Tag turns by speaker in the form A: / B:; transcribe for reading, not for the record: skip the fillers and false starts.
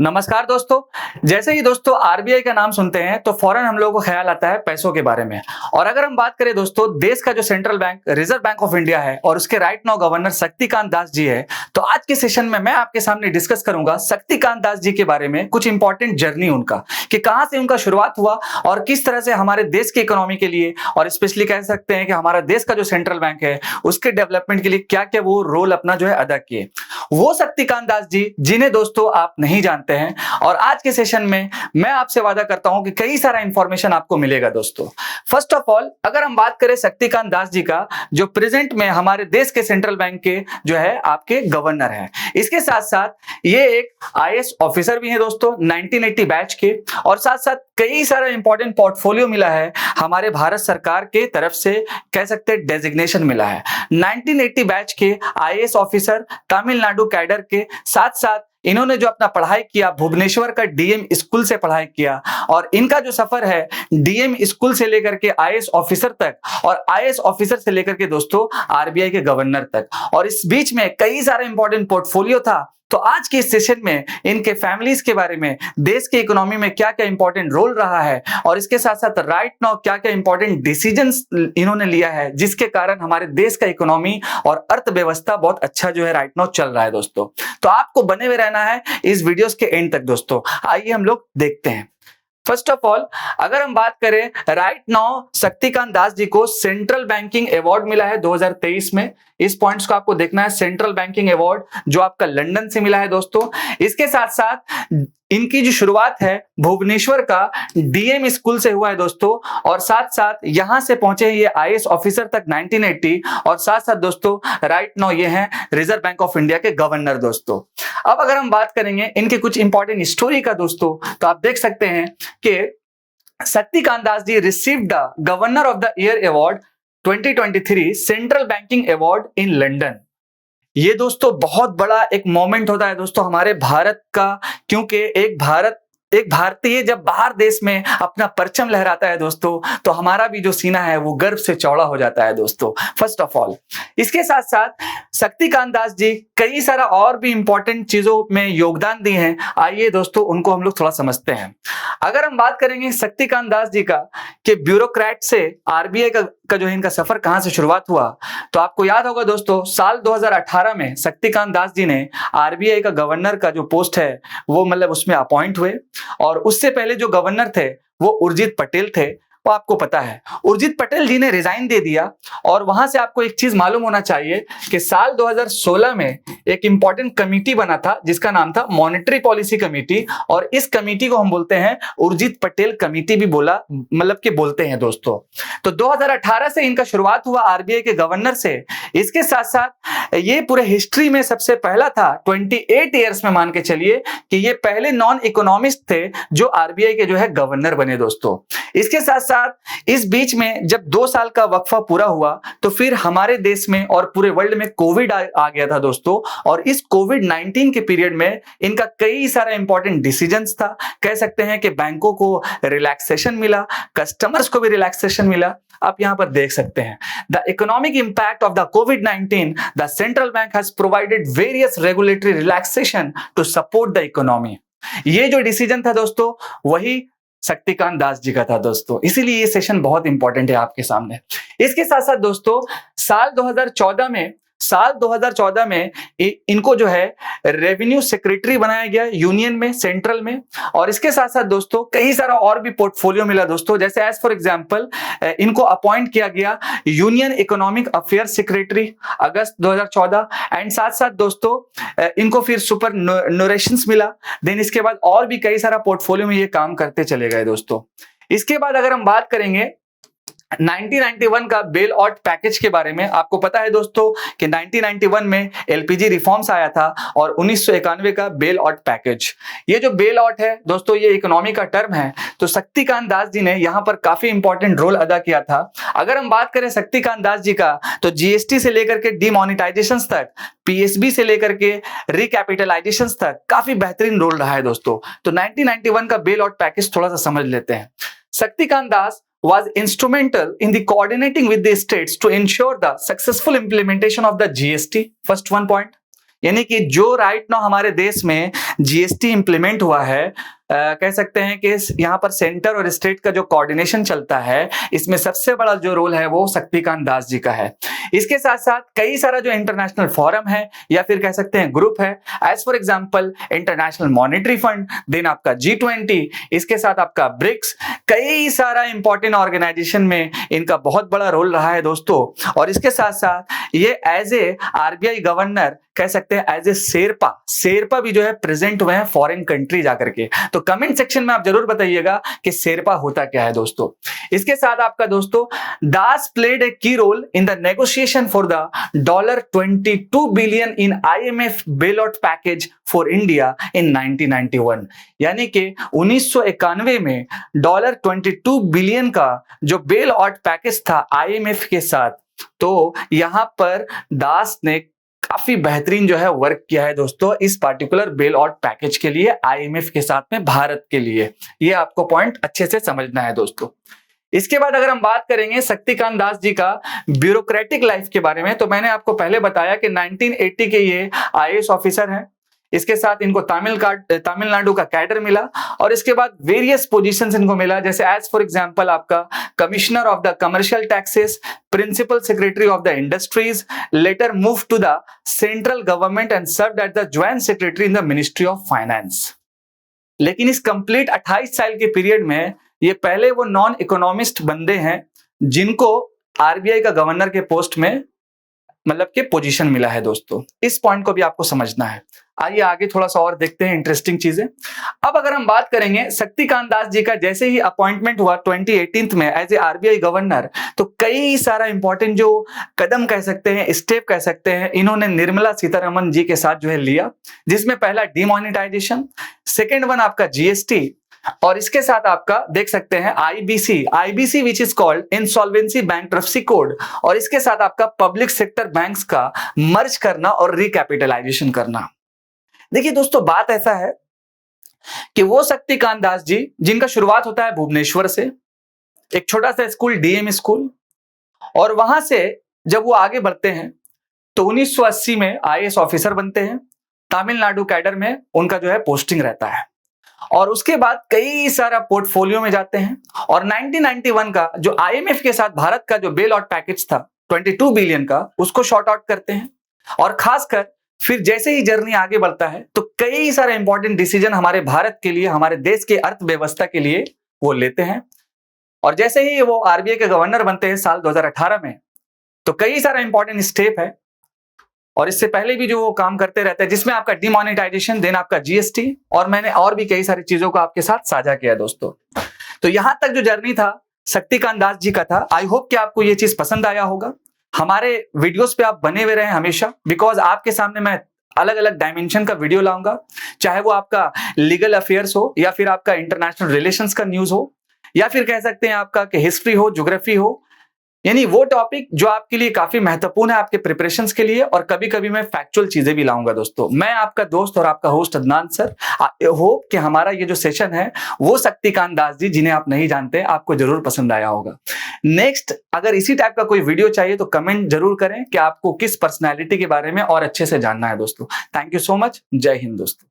A: नमस्कार दोस्तों। जैसे ही दोस्तों आरबीआई का नाम सुनते हैं तो फौरन हम लोगों को ख्याल आता है पैसों के बारे में। और अगर हम बात करें दोस्तों, देश का जो central bank reserve bank of India है और उसके right now governor Shaktikanta Das जी है, तो आज के सेशन में मैं आपके सामने डिस्कस करूंगा शक्तिकांत दास जी के बारे में, कुछ इंपॉर्टेंट जर्नी उनका, कि कहां से उनका शुरुआत हुआ और किस तरह से हमारे देश की इकोनॉमी के लिए और स्पेशली कह सकते हैं कि हमारा देश का जो सेंट्रल बैंक है उसके डेवलपमेंट के लिए क्या क्या वो रोल अपना जो है अदा किए। वो शक्तिकांत दास जी जिन्हें दोस्तों आप नहीं जानते हैं, और आज के सेशन में मैं आपसे वादा करता हूं कि कई सारा इंफॉर्मेशन आपको मिलेगा दोस्तों। फर्स्ट ऑफ ऑल, अगर हम बात करें शक्तिकांत दास जी का, जो प्रेजेंट में हमारे देश के सेंट्रल बैंक के जो है आपके गवर्नर हैं, इसके साथ साथ ये एक आईएएस ऑफिसर भी हैं दोस्तों 1980 बैच के, और साथ साथ कई सारा इंपॉर्टेंट पोर्टफोलियो मिला है हमारे भारत सरकार के तरफ से, कह सकते हैं डेजिग्नेशन मिला है। 1980 बैच के आईएएस ऑफिसर, तमिलनाडु कैडर के, साथ साथ इन्होंने जो अपना पढ़ाई किया भुवनेश्वर का डीएम स्कूल से पढ़ाई किया, और इनका जो सफर है डीएम स्कूल से लेकर के आईएएस ऑफिसर तक, और आईएएस ऑफिसर से लेकर के दोस्तों आरबीआई के गवर्नर तक, और इस बीच में कई सारा इंपॉर्टेंट पोर्टफोलियो था। तो आज के इस सेशन में इनके फैमिलीज के बारे में, देश की इकोनॉमी में क्या क्या इंपॉर्टेंट रोल रहा है, और इसके साथ साथ राइट नाउ क्या क्या इंपॉर्टेंट डिसीजंस इन्होंने लिया है जिसके कारण हमारे देश का इकोनॉमी और अर्थव्यवस्था बहुत अच्छा जो है राइट नाउ चल रहा है दोस्तों। तो आपको बने हुए रहना है इस वीडियोस के एंड तक दोस्तों। आइए हम लोग देखते हैं। फर्स्ट ऑफ ऑल, अगर हम बात करें, राइट नाउ शक्तिकांत दास जी को सेंट्रल बैंकिंग अवार्ड मिला है 2023 में। इस पॉइंट्स को आपको देखना है, सेंट्रल बैंकिंग अवार्ड जो आपका लंदन से मिला है दोस्तों। इसके साथ साथ इनकी जो शुरुआत है भुवनेश्वर का डीएम स्कूल से हुआ है दोस्तों, और साथ साथ यहां से पहुंचे ये आईएएस ऑफिसर तक 1980, और साथ साथ दोस्तों राइट नाउ ये हैं रिजर्व बैंक ऑफ इंडिया के गवर्नर दोस्तों। अब अगर हम बात करेंगे इनके कुछ इंपॉर्टेंट स्टोरी का दोस्तों, तो आप देख सकते हैं कि Shaktikanta Das ji received the governor of the year award 2023 central banking award in London. ये दोस्तों बहुत बड़ा एक मोमेंट होता है दोस्तों हमारे भारत का, क्योंकि एक भारतीय जब बाहर देश में अपना परचम लहराता है दोस्तों, तो हमारा भी जो सीना है वो गर्व से चौड़ा हो जाता है दोस्तों। फर्स्ट ऑफ ऑल, इसके साथ साथ शक्तिकांत दास जी कई सारा और भी इंपॉर्टेंट चीजों में योगदान दिए हैं। आइए दोस्तों उनको हम लोग थोड़ा समझते हैं। अगर हम बात करेंगे शक्तिकांत दास जी का कि ब्यूरोक्रेट से आरबीआई का जो इनका सफर कहां से शुरुआत हुआ, तो आपको याद होगा दोस्तों साल 2018 में शक्तिकांत दास जी ने आरबीआई का गवर्नर का जो पोस्ट है वो मतलब उसमें अपॉइंट हुए, और उससे पहले जो गवर्नर थे वो उर्जित पटेल थे। वो आपको पता है उर्जित पटेल जी ने रिजाइन दे दिया, और वहां से आपको एक चीज मालूम होना चाहिए कि साल 2016 में एक इंपॉर्टेंट कमेटी बना था जिसका नाम था मॉनेटरी पॉलिसी कमेटी, और इस कमेटी को हम बोलते हैं उर्जित पटेल कमेटी भी मतलब कि बोलते हैं दोस्तों। तो 2018 से इनका शुरुआत हुआ आरबीआई के गवर्नर से। इसके साथ साथ ये पूरे हिस्ट्री में सबसे पहला था, 28 ईयर्स में मान के चलिए कि ये पहले नॉन इकोनॉमिस्ट थे जो आरबीआई के जो है गवर्नर बने दोस्तों। इसके साथ साथ इस बीच में जब 2 साल का वक्फा पूरा हुआ तो फिर हमारे देश में और पूरे वर्ल्ड में कोविड आ गया था दोस्तों, और इस कोविड-19 के पीरियड में इनका कई सारा इंपॉर्टेंट डिसीजंस था। कह सकते हैं कि बैंकों को रिलैक्सेशन मिला, कस्टमर्स को भी रिलैक्सेशन मिला। आप यहां पर देख सकते हैं the economic impact of the कोविड-19, the central bank has provided various regulatory relaxation to support the economy. ये जो डिसीजन था दोस्तों वही शक्तिकांत दास जी का था दोस्तों, इसीलिए ये सेशन बहुत इंपॉर्टेंट है आपके सामने। इसके साथ साथ दोस्तों साल 2014 में इनको जो है रेवेन्यू सेक्रेटरी बनाया गया यूनियन में, सेंट्रल में, और इसके साथ साथ दोस्तों कई सारा और भी पोर्टफोलियो मिला दोस्तों। जैसे एज फॉर एग्जांपल इनको अपॉइंट किया गया union economic affair secretary August 2014, and साथ साथ दोस्तों इनको फिर सुपर नोरेशंस मिला। देन इसके बाद और भी कई सारा पोर्टफोलियो में ये काम करते चले गए दोस्तों। इसके बाद अगर हम बात करेंगे 1991 का बेल आउट पैकेज के बारे में, आपको पता है दोस्तों कि 1991 में एलपीजी रिफॉर्म्स आया था, और 1991 का बेल आउट पैकेज। ये जो बेल आउट है दोस्तों ये इकोनॉमी का टर्म है, तो शक्तिकांत दास जी ने यहां पर काफी इंपॉर्टेंट रोल अदा किया था। अगर हम बात करें शक्तिकांत दास जी का, तो जीएसटी से लेकर के डिमोनेटाइजेशन तक, पीएसबी से लेकर के रिकैपिटलाइजेशन तक काफी बेहतरीन रोल रहा है दोस्तों। तो 1991 का बेल आउट पैकेज थोड़ा सा समझ लेते हैं। Shaktikanta Das was instrumental in the coordinating with the states to ensure the successful implementation of the GST. First one point, यानी कि जो राइट नाउ हमारे देश में जीएसटी इंप्लीमेंट हुआ है, कह सकते हैं कि यहाँ पर सेंटर और स्टेट का जो कोऑर्डिनेशन चलता है, इसमें सबसे बड़ा जो रोल है वो शक्तिकांत दास जी का है। इसके साथ साथ कई सारा जो इंटरनेशनल फोरम है या फिर कह सकते हैं ग्रुप है, as for example International Monetary Fund, then आपका G20, इसके साथ आपका ब्रिक्स, कई सारा इंपॉर्टेंट ऑर्गेनाइजेशन में इनका बहुत बड़ा रोल रहा है दोस्तों। और इसके साथ साथ ये एज ए आरबीआई गवर्नर, कह सकते हैं एज ए शेरपा भी जो है प्रेजेंट हुए हैं फॉरेन कंट्री जाकर के। तो कमेंट सेक्शन में आप जरूर बताइएगा कि शेरपा होता क्या है दोस्तों। इसके साथ आपका दोस्तों दास played a key role in the negotiation for the $22 billion in IMF bail out package for India in 1991, यानी कि 1991 में $22 बिलियन का जो बेल आउट पैकेज था IMF के साथ, तो यहां पर दास ने काफी बेहतरीन जो है वर्क किया है दोस्तों इस पार्टिकुलर बेल आउट पैकेज के लिए, IMF के साथ में भारत के लिए। ये आपको पॉइंट अच्छे से समझना है दोस्तों। इसके बाद अगर हम बात करेंगे शक्तिकांत दास जी का ब्यूरोक्रेटिक लाइफ के बारे में, तो मैंने आपको पहले बताया कि 1980 के ये IAS ऑफिसर हैं। इसके साथ इनको तमिलनाडु का कैडर मिला और इसके बाद वेरियस पोजीशंस इनको मिला, जैसे एज फॉर एग्जांपल आपका commissioner of the commercial taxes, principal secretary of the industries, later move to the central government and served at the joint secretary in the ministry of finance. लेकिन इस complete 28 साल के period में ये पहले वो non economist बंदे हैं जिनको आरबीआई का गवर्नर के पोस्ट में मतलब कि पोजीशन मिला है दोस्तों। इस पॉइंट को भी आपको समझना है। आइए आगे थोड़ा सा और देखते हैं इंटरेस्टिंग चीजें। अब अगर हम बात करेंगे शक्तिकांत दास जी का, जैसे ही अपॉइंटमेंट हुआ 2018 में एज ए आरबीआई गवर्नर, तो कई सारा इंपॉर्टेंट जो कदम कह सकते हैं, स्टेप कह सकते हैं, इन्होंने निर्मला सीतारमन जी के साथ जो है लिया, जिसमें पहला डिमोनेटाइजेशन, सेकेंड वन आपका जीएसटी, और इसके साथ आपका देख सकते हैं IBC which is called insolvency bankruptcy code, और इसके साथ आपका पब्लिक सेक्टर बैंक्स का मर्ज करना और रिकैपिटलाइजेशन करना। देखिए दोस्तों, बात ऐसा है कि वो शक्तिकांत दास जी जिनका शुरुआत होता है भुवनेश्वर से, एक छोटा सा स्कूल डीएम स्कूल, और वहां से जब वो आगे बढ़ते हैं तो 1980 में आईएएस ऑफिसर बनते हैं। तमिलनाडु कैडर में उनका जो है पोस्टिंग रहता है, और उसके बाद कई सारा पोर्टफोलियो में जाते हैं, और 1991 का जो आईएमएफ के साथ भारत का जो बेल आउट पैकेज था 22 बिलियन का, उसको शॉर्ट आउट करते हैं। और खासकर फिर जैसे ही जर्नी आगे बढ़ता है तो कई सारे इंपॉर्टेंट डिसीजन हमारे भारत के लिए, हमारे देश के अर्थव्यवस्था के लिए वो लेते हैं। और जैसे ही वो आरबीआई के गवर्नर बनते हैं साल 2018 में, तो कई सारा इंपॉर्टेंट स्टेप है, और इससे पहले भी जो वो काम करते रहते हैं, जिसमें आपका डिमोनेटाइजेशन, देन आपका जीएसटी, और मैंने और भी कई सारी चीजों को आपके साथ साझा किया दोस्तों। तो यहां तक जो जर्नी था शक्तिकांत दास जी का था। आई होप कि आपको ये चीज पसंद आया होगा। हमारे वीडियोस पे आप बने हुए रहें हमेशा, बिकॉज आपके सामने मैं अलग अलग डायमेंशन का वीडियो लाऊंगा, चाहे वो आपका लीगल अफेयर्स हो, या फिर आपका इंटरनेशनल रिलेशंस का न्यूज हो, या फिर कह सकते हैं आपका कि हिस्ट्री हो, ज्योग्राफी हो, यानी वो टॉपिक जो आपके लिए काफी महत्वपूर्ण है आपके प्रिपरेशंस के लिए। और कभी कभी मैं फैक्चुअल चीजें भी लाऊंगा दोस्तों। मैं आपका दोस्त और आपका host Adnan sir. I hope कि हमारा ये जो सेशन है वो शक्तिकांत दास जी, जिन्हें आप नहीं जानते, आपको जरूर पसंद आया होगा। नेक्स्ट अगर इसी टाइप का कोई वीडियो चाहिए तो कमेंट जरूर करें कि आपको किस पर्सनैलिटी के बारे में और अच्छे से जानना है दोस्तों। Thank you so much. जय हिंद दोस्तों।